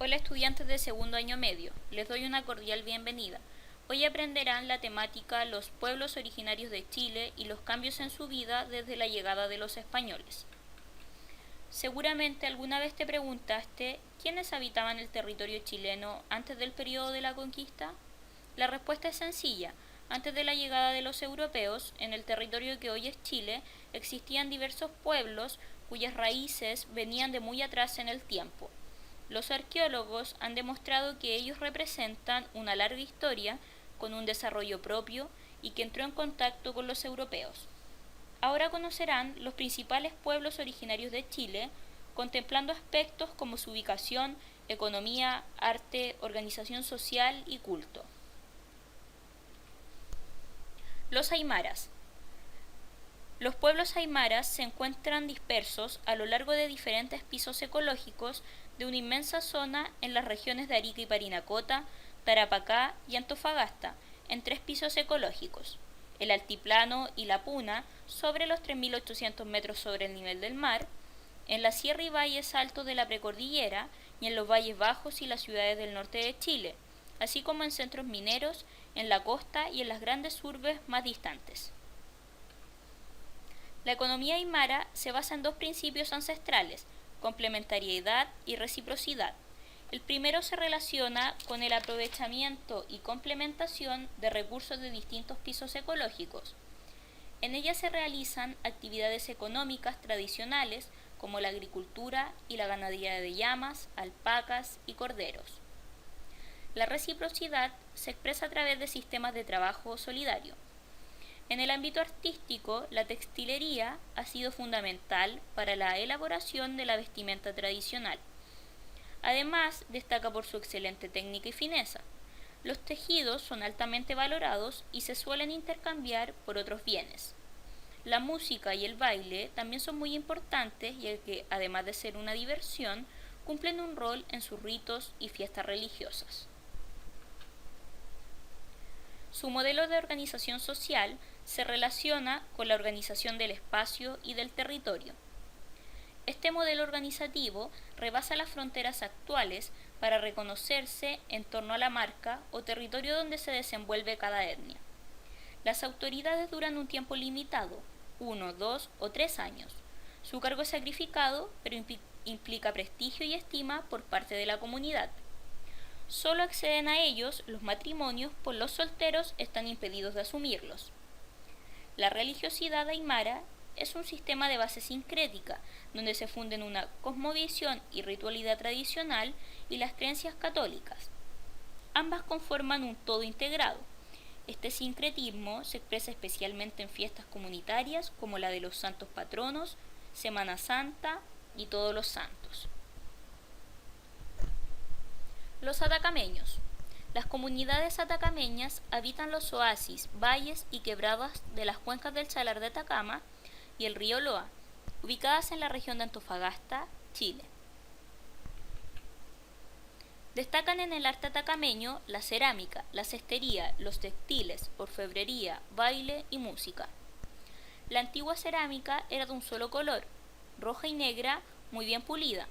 Hola estudiantes de segundo año medio, les doy una cordial bienvenida. Hoy aprenderán la temática Los pueblos originarios de Chile y los cambios en su vida desde la llegada de los españoles. Seguramente alguna vez te preguntaste quiénes habitaban el territorio chileno antes del periodo de la conquista. La respuesta es sencilla. Antes de la llegada de los europeos, en el territorio que hoy es Chile, existían diversos pueblos cuyas raíces venían de muy atrás en el tiempo. Los arqueólogos han demostrado que ellos representan una larga historia con un desarrollo propio y que entró en contacto con los europeos. Ahora conocerán los principales pueblos originarios de Chile, contemplando aspectos como su ubicación, economía, arte, organización social y culto. Los aymaras. Los pueblos aymaras se encuentran dispersos a lo largo de diferentes pisos ecológicos de una inmensa zona en las regiones de Arica y Parinacota, Tarapacá y Antofagasta, en 3 pisos ecológicos: el altiplano y la puna, sobre los 3.800 metros sobre el nivel del mar, en la sierra y valles altos de la precordillera y en los valles bajos y las ciudades del norte de Chile, así como en centros mineros, en la costa y en las grandes urbes más distantes. La economía aymara se basa en 2 principios ancestrales: complementariedad y reciprocidad. El primero se relaciona con el aprovechamiento y complementación de recursos de distintos pisos ecológicos. En ella se realizan actividades económicas tradicionales como la agricultura y la ganadería de llamas, alpacas y corderos. La reciprocidad se expresa a través de sistemas de trabajo solidario. En el ámbito artístico, la textilería ha sido fundamental para la elaboración de la vestimenta tradicional. Además, destaca por su excelente técnica y fineza. Los tejidos son altamente valorados y se suelen intercambiar por otros bienes. La música y el baile también son muy importantes, ya que, además de ser una diversión, cumplen un rol en sus ritos y fiestas religiosas. Su modelo de organización social se relaciona con la organización del espacio y del territorio. Este modelo organizativo rebasa las fronteras actuales para reconocerse en torno a la marca o territorio donde se desenvuelve cada etnia. Las autoridades duran un tiempo limitado, 1, 2 o 3 años. Su cargo es sacrificado, pero implica prestigio y estima por parte de la comunidad. Solo acceden a ellos los matrimonios, pues los solteros están impedidos de asumirlos. La religiosidad aymara es un sistema de base sincrética, donde se funden una cosmovisión y ritualidad tradicional y las creencias católicas. Ambas conforman un todo integrado. Este sincretismo se expresa especialmente en fiestas comunitarias como la de los santos patronos, Semana Santa y Todos los Santos. Los atacameños. Las comunidades atacameñas habitan los oasis, valles y quebradas de las cuencas del Salar de Atacama y el río Loa, ubicadas en la región de Antofagasta, Chile. Destacan en el arte atacameño la cerámica, la cestería, los textiles, orfebrería, baile y música. La antigua cerámica era de un solo color, roja y negra, muy bien pulida.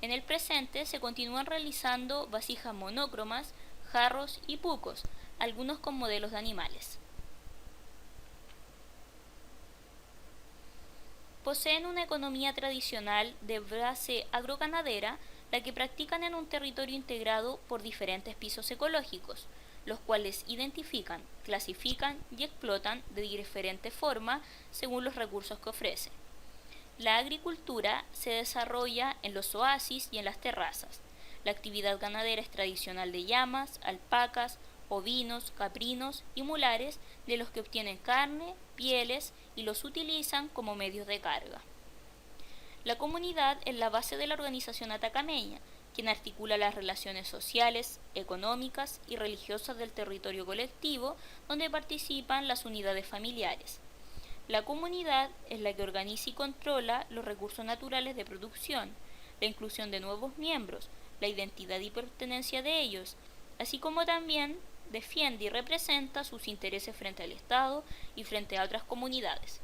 En el presente se continúan realizando vasijas monócromas, jarros y pucos, algunos con modelos de animales. Poseen una economía tradicional de base agroganadera, la que practican en un territorio integrado por diferentes pisos ecológicos, los cuales identifican, clasifican y explotan de diferente forma según los recursos que ofrecen. La agricultura se desarrolla en los oasis y en las terrazas. La actividad ganadera es tradicional de llamas, alpacas, ovinos, caprinos y mulares, de los que obtienen carne, pieles y los utilizan como medios de carga. La comunidad es la base de la organización atacameña, quien articula las relaciones sociales, económicas y religiosas del territorio colectivo, donde participan las unidades familiares. La comunidad es la que organiza y controla los recursos naturales de producción, la inclusión de nuevos miembros, la identidad y pertenencia de ellos, así como también defiende y representa sus intereses frente al Estado y frente a otras comunidades.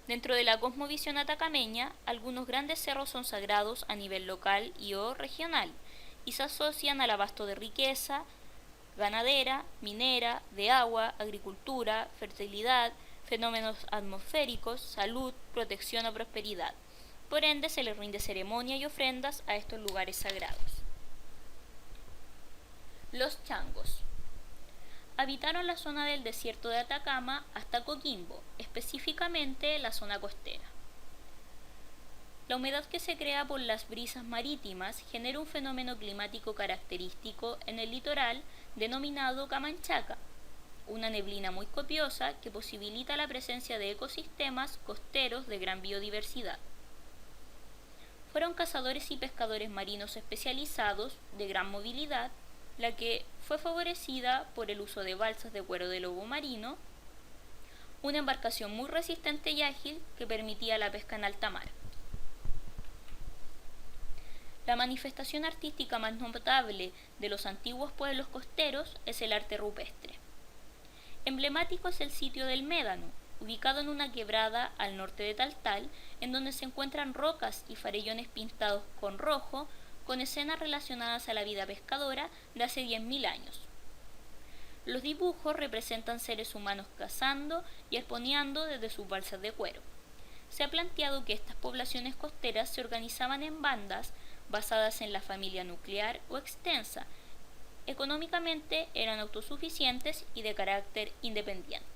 Dentro de la cosmovisión atacameña, algunos grandes cerros son sagrados a nivel local y o regional y se asocian al abasto de riqueza ganadera, minera, de agua, agricultura, fertilidad, fenómenos atmosféricos, salud, protección o prosperidad. Por ende, se les rinde ceremonia y ofrendas a estos lugares sagrados. Los changos habitaron la zona del desierto de Atacama hasta Coquimbo, específicamente la zona costera. La humedad que se crea por las brisas marítimas genera un fenómeno climático característico en el litoral denominado Camanchaca, una neblina muy copiosa que posibilita la presencia de ecosistemas costeros de gran biodiversidad. Fueron cazadores y pescadores marinos especializados de gran movilidad, la que fue favorecida por el uso de balsas de cuero de lobo marino, una embarcación muy resistente y ágil que permitía la pesca en alta mar. La manifestación artística más notable de los antiguos pueblos costeros es el arte rupestre. Emblemático es el sitio del Médano, ubicado en una quebrada al norte de Taltal, en donde se encuentran rocas y farellones pintados con rojo, con escenas relacionadas a la vida pescadora de hace 10.000 años. Los dibujos representan seres humanos cazando y arponeando desde sus balsas de cuero. Se ha planteado que estas poblaciones costeras se organizaban en bandas basadas en la familia nuclear o extensa. Económicamente eran autosuficientes y de carácter independiente.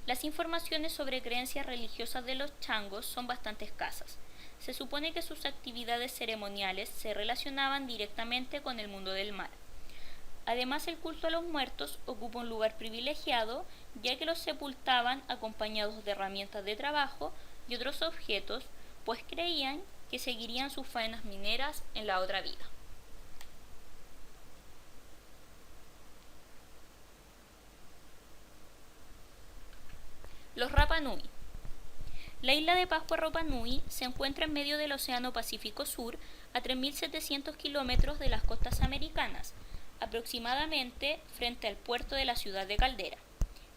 Las informaciones sobre creencias religiosas de los changos son bastante escasas. Se supone que sus actividades ceremoniales se relacionaban directamente con el mundo del mar. Además, el culto a los muertos ocupa un lugar privilegiado, ya que los sepultaban acompañados de herramientas de trabajo y otros objetos, pues creían que seguirían sus faenas mineras en la otra vida. Los Rapa Nui. La isla de Pascua Rapa Nui se encuentra en medio del Océano Pacífico Sur, a 3.700 kilómetros de las costas americanas, aproximadamente frente al puerto de la ciudad de Caldera.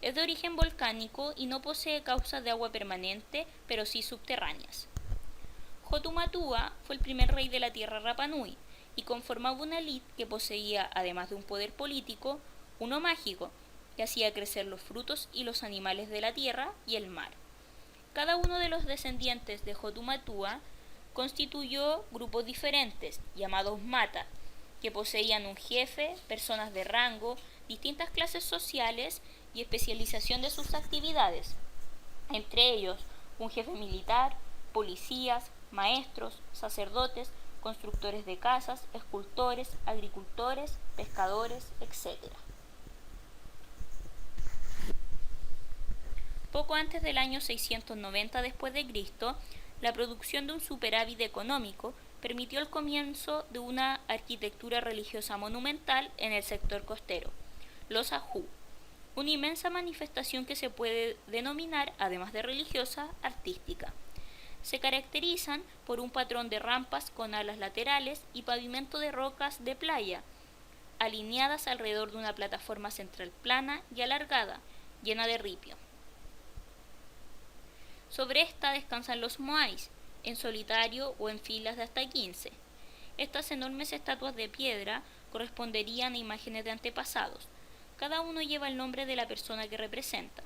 Es de origen volcánico y no posee causas de agua permanente, pero sí subterráneas. Hotumatua fue el primer rey de la tierra Rapa Nui y conformaba una élite que poseía, además de un poder político, uno mágico, que hacía crecer los frutos y los animales de la tierra y el mar. Cada uno de los descendientes de Hotumatua constituyó grupos diferentes, llamados mata, que poseían un jefe, personas de rango, distintas clases sociales y especialización de sus actividades, entre ellos un jefe militar, policías, maestros, sacerdotes, constructores de casas, escultores, agricultores, pescadores, etc. Poco antes del año 690 después de Cristo, la producción de un superávit económico permitió el comienzo de una arquitectura religiosa monumental en el sector costero, los ajú, una inmensa manifestación que se puede denominar, además de religiosa, artística. Se caracterizan por un patrón de rampas con alas laterales y pavimento de rocas de playa, alineadas alrededor de una plataforma central plana y alargada, llena de ripio. Sobre esta descansan los moais, en solitario o en filas de hasta 15. Estas enormes estatuas de piedra corresponderían a imágenes de antepasados. Cada uno lleva el nombre de la persona que representa.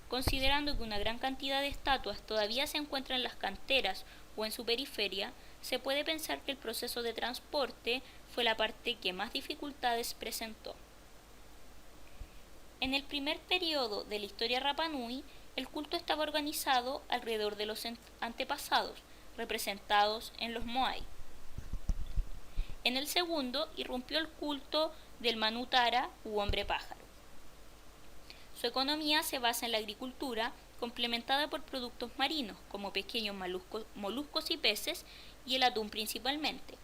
Considerando que una gran cantidad de estatuas todavía se encuentran en las canteras o en su periferia, se puede pensar que el proceso de transporte fue la parte que más dificultades presentó. En el primer periodo de la historia Rapa Nui, el culto estaba organizado alrededor de los antepasados, representados en los moai. En el segundo irrumpió el culto del Manutara u hombre pájaro. Su economía se basa en la agricultura, complementada por productos marinos, como pequeños moluscos y peces, y el atún principalmente.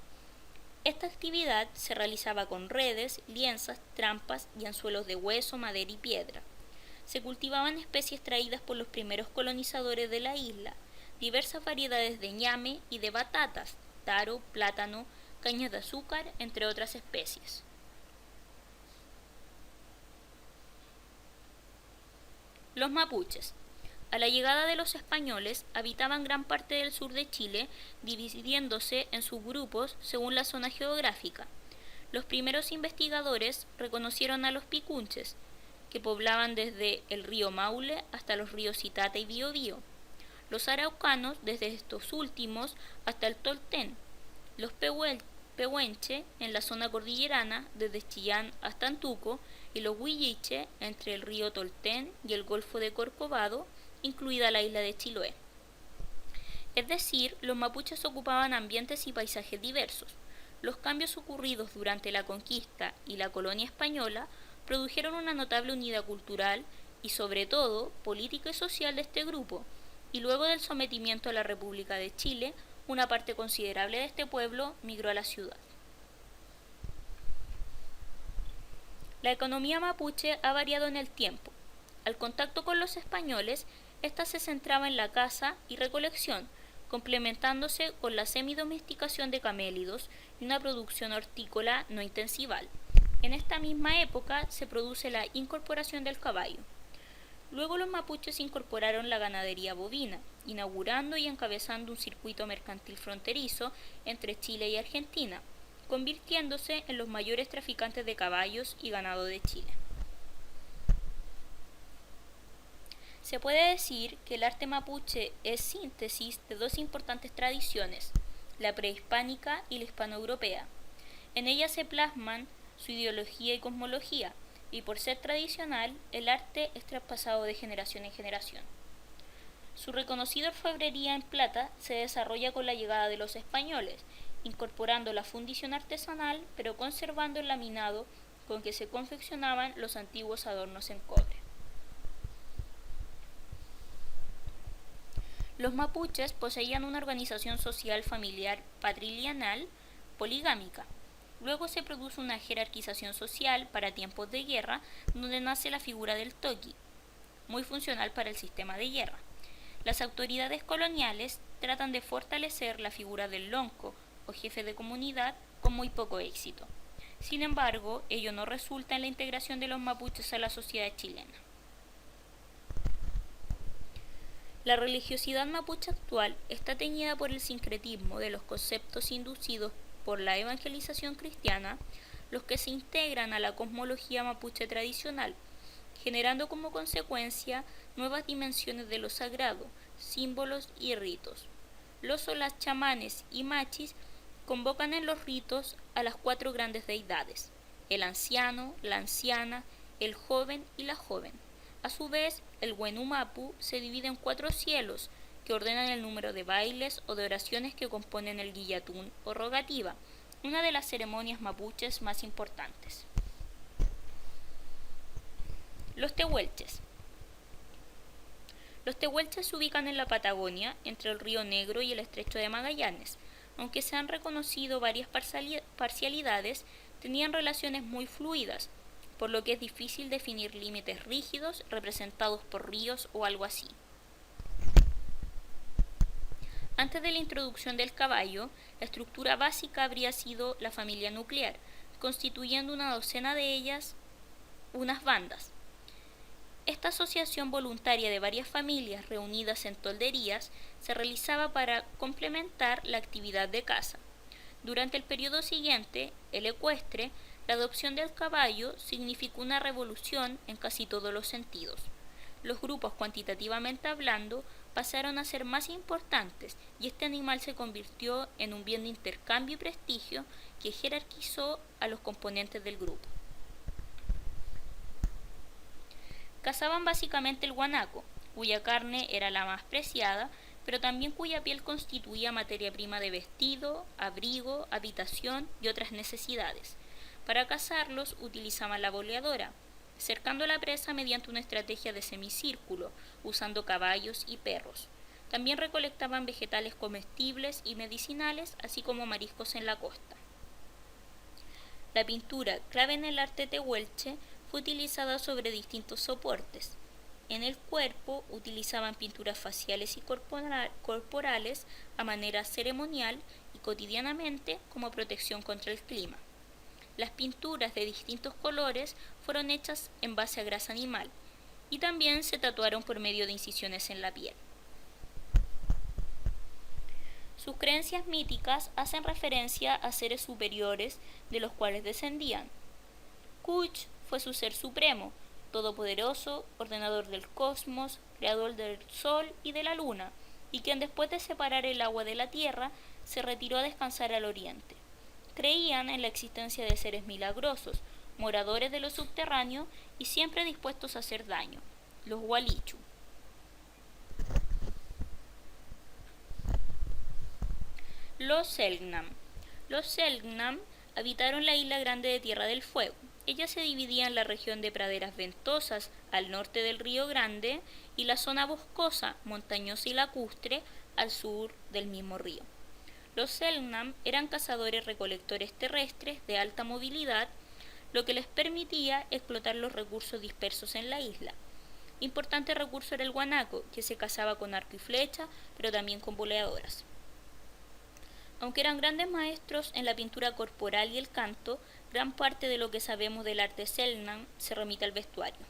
Esta actividad se realizaba con redes, lienzas, trampas y anzuelos de hueso, madera y piedra. Se cultivaban especies traídas por los primeros colonizadores de la isla, diversas variedades de ñame y de batatas, taro, plátano, cañas de azúcar, entre otras especies. Los mapuches. A la llegada de los españoles, habitaban gran parte del sur de Chile, dividiéndose en subgrupos según la zona geográfica. Los primeros investigadores reconocieron a los picunches, que poblaban desde el río Maule hasta los ríos Itata y Biobío. Los araucanos desde estos últimos hasta el Tolten. Los pehuenche en la zona cordillerana desde Chillán hasta Antuco, y los huilliche entre el río Tolten y el golfo de Corcovado, incluida la isla de Chiloé. Es decir, los mapuches ocupaban ambientes y paisajes diversos. Los cambios ocurridos durante la conquista y la colonia española produjeron una notable unidad cultural y, sobre todo, política y social de este grupo, y luego del sometimiento a la República de Chile, una parte considerable de este pueblo migró a la ciudad. La economía mapuche ha variado en el tiempo. Al contacto con los españoles, esta se centraba en la caza y recolección, complementándose con la semidomesticación de camélidos y una producción hortícola no intensival. En esta misma época se produce la incorporación del caballo. Luego los mapuches incorporaron la ganadería bovina, inaugurando y encabezando un circuito mercantil fronterizo entre Chile y Argentina, convirtiéndose en los mayores traficantes de caballos y ganado de Chile. Se puede decir que el arte mapuche es síntesis de dos importantes tradiciones, la prehispánica y la hispanoeuropea. En ella se plasman su ideología y cosmología, y por ser tradicional, el arte es traspasado de generación en generación. Su reconocida orfebrería en plata se desarrolla con la llegada de los españoles, incorporando la fundición artesanal, pero conservando el laminado con que se confeccionaban los antiguos adornos en cobre. Los mapuches poseían una organización social familiar patrilineal poligámica. Luego se produce una jerarquización social para tiempos de guerra, donde nace la figura del toqui, muy funcional para el sistema de guerra. Las autoridades coloniales tratan de fortalecer la figura del lonco o jefe de comunidad con muy poco éxito. Sin embargo, ello no resulta en la integración de los mapuches a la sociedad chilena. La religiosidad mapuche actual está teñida por el sincretismo de los conceptos inducidos por la evangelización cristiana, los que se integran a la cosmología mapuche tradicional, generando como consecuencia nuevas dimensiones de lo sagrado, símbolos y ritos. Los solas chamanes y machis convocan en los ritos a las cuatro grandes deidades, el anciano, la anciana, el joven y la joven. A su vez, el Wenumapu se divide en 4 cielos, que ordenan el número de bailes o de oraciones que componen el guillatún o rogativa, una de las ceremonias mapuches más importantes. Los tehuelches. Los tehuelches se ubican en la Patagonia, entre el río Negro y el estrecho de Magallanes. Aunque se han reconocido varias parcialidades, tenían relaciones muy fluidas, por lo que es difícil definir límites rígidos representados por ríos o algo así. Antes de la introducción del caballo, la estructura básica habría sido la familia nuclear, constituyendo una docena de ellas unas bandas. Esta asociación voluntaria de varias familias reunidas en tolderías se realizaba para complementar la actividad de caza. Durante el periodo siguiente, el ecuestre, la adopción del caballo significó una revolución en casi todos los sentidos. Los grupos, cuantitativamente hablando, pasaron a ser más importantes y este animal se convirtió en un bien de intercambio y prestigio que jerarquizó a los componentes del grupo. Cazaban básicamente el guanaco, cuya carne era la más preciada, pero también cuya piel constituía materia prima de vestido, abrigo, habitación y otras necesidades. Para cazarlos utilizaban la boleadora, cercando la presa mediante una estrategia de semicírculo, usando caballos y perros. También recolectaban vegetales comestibles y medicinales, así como mariscos en la costa. La pintura, clave en el arte tehuelche, fue utilizada sobre distintos soportes. En el cuerpo utilizaban pinturas faciales y corporales a manera ceremonial y cotidianamente como protección contra el clima. Las pinturas de distintos colores fueron hechas en base a grasa animal. y también se tatuaron por medio de incisiones en la piel. Sus creencias míticas hacen referencia a seres superiores de los cuales descendían. Kuch fue su ser supremo, todopoderoso, ordenador del cosmos, creador del sol y de la luna, y quien después de separar el agua de la tierra se retiró a descansar al oriente. Creían en la existencia de seres milagrosos, moradores de lo subterráneo y siempre dispuestos a hacer daño, los Walichu. Los Selknam. Los Selknam habitaron la isla grande de Tierra del Fuego. Ella se dividía en la región de praderas ventosas al norte del Río Grande y la zona boscosa, montañosa y lacustre al sur del mismo río. Los Selknam eran cazadores-recolectores terrestres de alta movilidad, lo que les permitía explotar los recursos dispersos en la isla. Importante recurso era el guanaco, que se cazaba con arco y flecha, pero también con boleadoras. Aunque eran grandes maestros en la pintura corporal y el canto, gran parte de lo que sabemos del arte Selknam se remite al vestuario.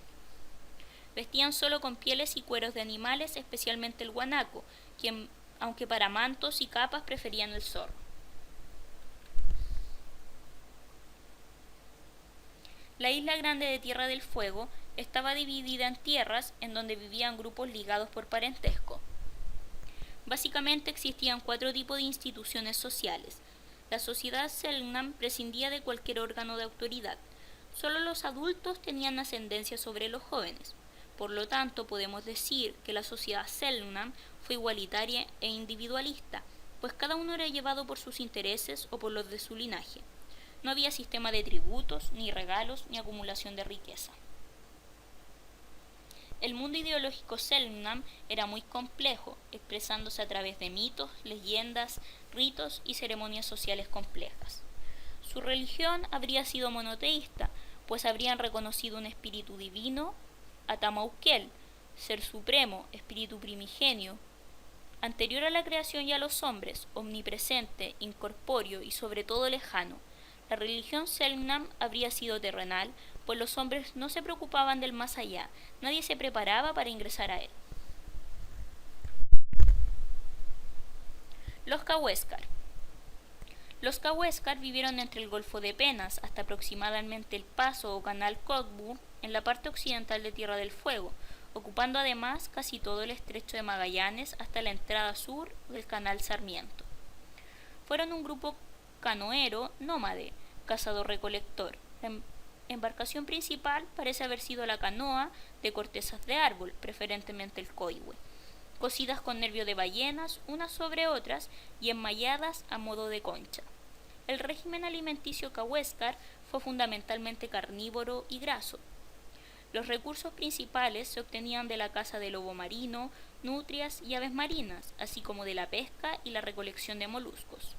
Vestían solo con pieles y cueros de animales, especialmente el guanaco, quien, aunque para mantos y capas preferían el zorro. La isla grande de Tierra del Fuego estaba dividida en tierras en donde vivían grupos ligados por parentesco. Básicamente existían 4 tipos de instituciones sociales. La sociedad Selknam prescindía de cualquier órgano de autoridad. Solo los adultos tenían ascendencia sobre los jóvenes. Por lo tanto, podemos decir que la sociedad Selknam fue igualitaria e individualista, pues cada uno era llevado por sus intereses o por los de su linaje. No había sistema de tributos, ni regalos, ni acumulación de riqueza. El mundo ideológico Selknam era muy complejo, expresándose a través de mitos, leyendas, ritos y ceremonias sociales complejas. Su religión habría sido monoteísta, pues habrían reconocido un espíritu divino, Atamauquel, ser supremo, espíritu primigenio, anterior a la creación y a los hombres, omnipresente, incorpóreo y sobre todo lejano. La religión Selknam habría sido terrenal, pues los hombres no se preocupaban del más allá, nadie se preparaba para ingresar a él. Los Cahuéscar. Los Cahuéscar vivieron entre el Golfo de Penas hasta aproximadamente el paso o canal Cockburn en la parte occidental de Tierra del Fuego, ocupando además casi todo el estrecho de Magallanes hasta la entrada sur del canal Sarmiento. Fueron un grupo canoero nómade, cazador-recolector. La embarcación principal parece haber sido la canoa de cortezas de árbol, preferentemente el coihue, cosidas con nervio de ballenas unas sobre otras y enmalladas a modo de concha. El régimen alimenticio cahuéscar fue fundamentalmente carnívoro y graso. Los recursos principales se obtenían de la caza de lobo marino, nutrias y aves marinas, así como de la pesca y la recolección de moluscos.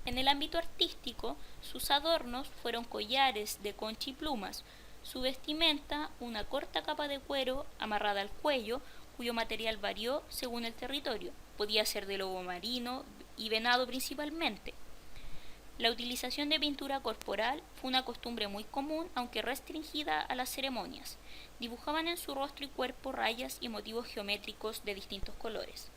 En el ámbito artístico, sus adornos fueron collares de concha y plumas, su vestimenta una corta capa de cuero amarrada al cuello, cuyo material varió según el territorio, podía ser de lobo marino y venado principalmente. La utilización de pintura corporal fue una costumbre muy común, aunque restringida a las ceremonias. Dibujaban en su rostro y cuerpo rayas y motivos geométricos de distintos colores.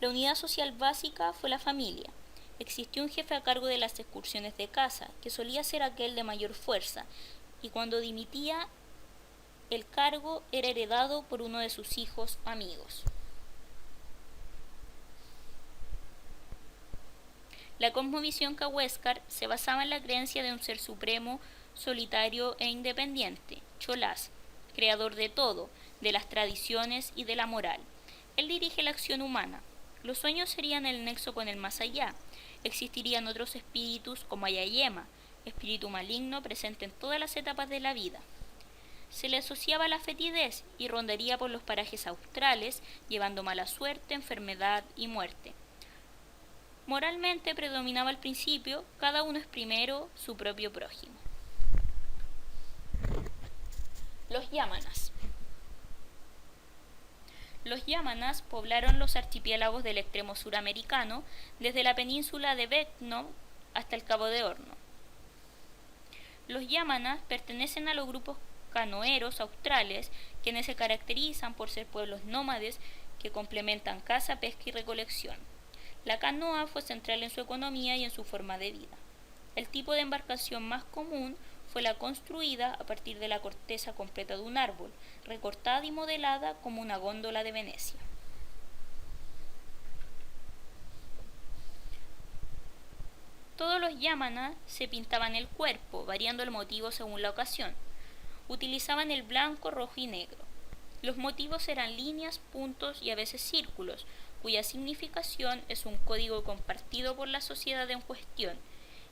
La unidad social básica fue la familia. Existió un jefe a cargo de las excursiones de caza, que solía ser aquel de mayor fuerza, y cuando dimitía, el cargo era heredado por uno de sus hijos amigos. La cosmovisión cahuéscar se basaba en la creencia de un ser supremo, solitario e independiente, Cholás, creador de todo, de las tradiciones y de la moral. Él dirige la acción humana. Los sueños serían el nexo con el más allá. Existirían otros espíritus como Ayayema, espíritu maligno presente en todas las etapas de la vida. Se le asociaba la fetidez y rondaría por los parajes australes, llevando mala suerte, enfermedad y muerte. Moralmente predominaba el principio, cada uno es primero su propio prójimo. Los Yámanas. Los Yámanas poblaron los archipiélagos del extremo suramericano, desde la península de Bekno hasta el Cabo de Horno. Los yámanas pertenecen a los grupos canoeros australes, quienes se caracterizan por ser pueblos nómades que complementan caza, pesca y recolección. La canoa fue central en su economía y en su forma de vida. El tipo de embarcación más común fue la construida a partir de la corteza completa de un árbol, recortada y modelada como una góndola de Venecia. Todos los yámanas se pintaban el cuerpo, variando el motivo según la ocasión. Utilizaban el blanco, rojo y negro. Los motivos eran líneas, puntos y a veces círculos, cuya significación es un código compartido por la sociedad en cuestión,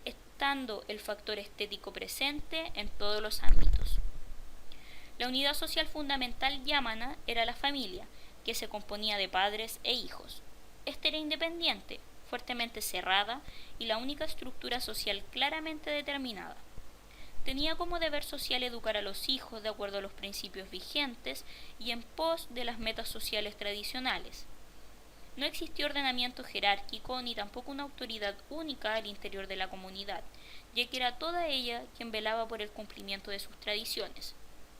estando el factor estético presente en todos los ámbitos. La unidad social fundamental yámana era la familia, que se componía de padres e hijos. Esta era independiente, fuertemente cerrada y la única estructura social claramente determinada. Tenía como deber social educar a los hijos de acuerdo a los principios vigentes y en pos de las metas sociales tradicionales. No existía ordenamiento jerárquico ni tampoco una autoridad única al interior de la comunidad, ya que era toda ella quien velaba por el cumplimiento de sus tradiciones.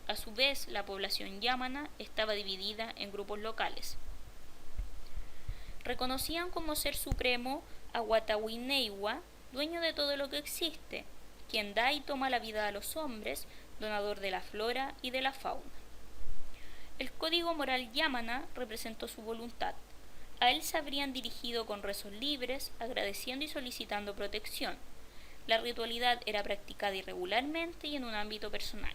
A su vez, la población yámana estaba dividida en grupos locales. Reconocían como ser supremo a Watawinewa, dueño de todo lo que existe, quien da y toma la vida a los hombres, donador de la flora y de la fauna. El código moral yámana representó su voluntad. A él se habrían dirigido con rezos libres, agradeciendo y solicitando protección. La ritualidad era practicada irregularmente y en un ámbito personal.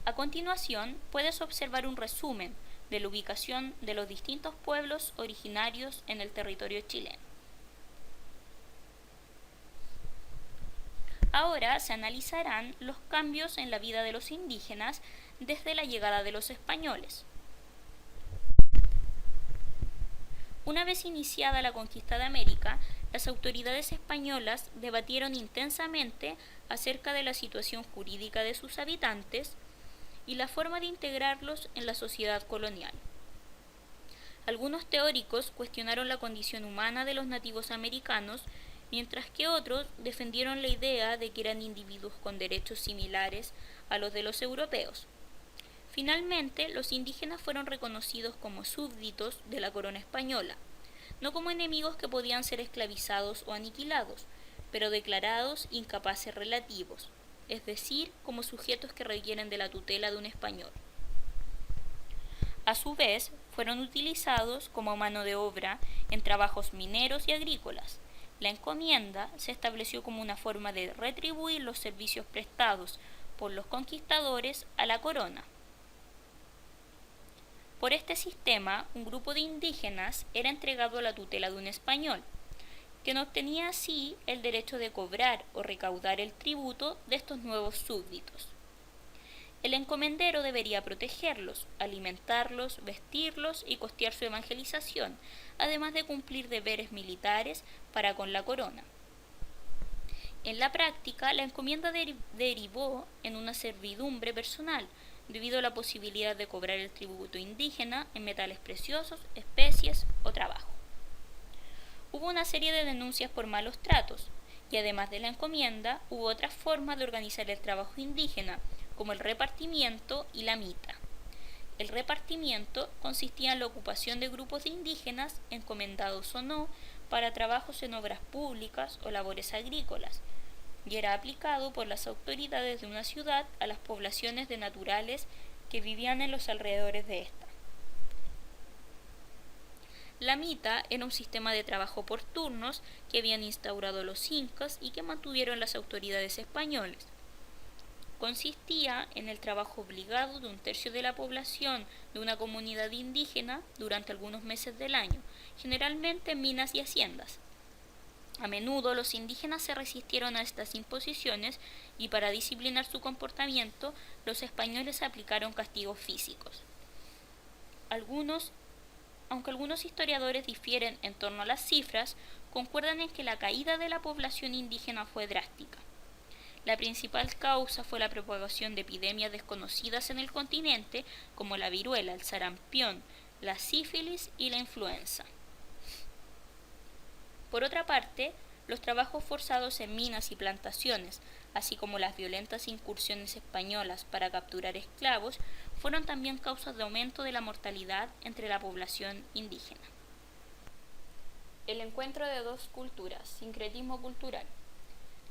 A continuación, puedes observar un resumen de la ubicación de los distintos pueblos originarios en el territorio chileno. Ahora se analizarán los cambios en la vida de los indígenas desde la llegada de los españoles. Una vez iniciada la conquista de América, las autoridades españolas debatieron intensamente acerca de la situación jurídica de sus habitantes y la forma de integrarlos en la sociedad colonial. Algunos teóricos cuestionaron la condición humana de los nativos americanos, mientras que otros defendieron la idea de que eran individuos con derechos similares a los de los europeos. Finalmente, los indígenas fueron reconocidos como súbditos de la corona española, no como enemigos que podían ser esclavizados o aniquilados, pero declarados incapaces relativos, es decir, como sujetos que requieren de la tutela de un español. A su vez, fueron utilizados como mano de obra en trabajos mineros y agrícolas. La encomienda se estableció como una forma de retribuir los servicios prestados por los conquistadores a la corona. Por este sistema, un grupo de indígenas era entregado a la tutela de un español, quien obtenía así el derecho de cobrar o recaudar el tributo de estos nuevos súbditos. El encomendero debería protegerlos, alimentarlos, vestirlos y costear su evangelización, además de cumplir deberes militares para con la corona. En la práctica, la encomienda derivó en una servidumbre personal, debido a la posibilidad de cobrar el tributo indígena en metales preciosos, especies o trabajo. Hubo una serie de denuncias por malos tratos, y además de la encomienda, hubo otras formas de organizar el trabajo indígena, como el repartimiento y la mita. El repartimiento consistía en la ocupación de grupos de indígenas, encomendados o no, para trabajos en obras públicas o labores agrícolas, y era aplicado por las autoridades de una ciudad a las poblaciones de naturales que vivían en los alrededores de esta. La mita era un sistema de trabajo por turnos que habían instaurado los incas y que mantuvieron las autoridades españolas. Consistía en el trabajo obligado de un tercio de la población de una comunidad indígena durante algunos meses del año, generalmente en minas y haciendas. A menudo los indígenas se resistieron a estas imposiciones y para disciplinar su comportamiento los españoles aplicaron castigos físicos. Aunque algunos historiadores difieren en torno a las cifras, concuerdan en que la caída de la población indígena fue drástica. La principal causa fue la propagación de epidemias desconocidas en el continente, como la viruela, el sarampión, la sífilis y la influenza. Por otra parte, Los trabajos forzados en minas y plantaciones, así como las violentas incursiones españolas para capturar esclavos, fueron también causas de aumento de la mortalidad entre la población indígena. El encuentro de dos culturas, sincretismo cultural.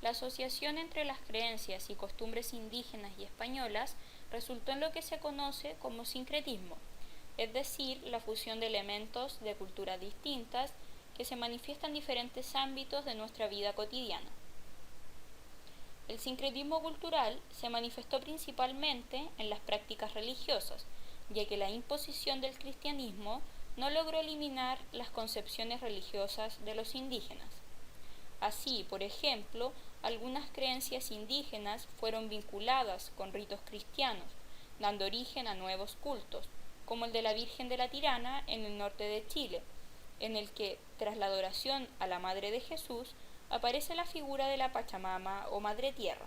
La asociación entre las creencias y costumbres indígenas y españolas resultó en lo que se conoce como sincretismo, es decir, la fusión de elementos de culturas distintas que se manifiestan en diferentes ámbitos de nuestra vida cotidiana. El sincretismo cultural se manifestó principalmente en las prácticas religiosas, ya que la imposición del cristianismo no logró eliminar las concepciones religiosas de los indígenas. Así, por ejemplo, algunas creencias indígenas fueron vinculadas con ritos cristianos, dando origen a nuevos cultos, como el de la Virgen de la Tirana en el norte de Chile, en el que, tras la adoración a la Madre de Jesús, aparece la figura de la Pachamama o Madre Tierra.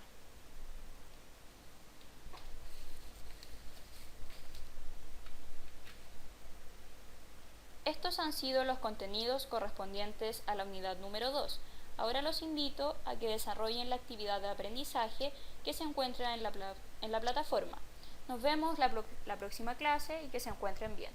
Estos han sido los contenidos correspondientes a la unidad número 2. Ahora los invito a que desarrollen la actividad de aprendizaje que se encuentra en la plataforma. Nos vemos la próxima clase y que se encuentren bien.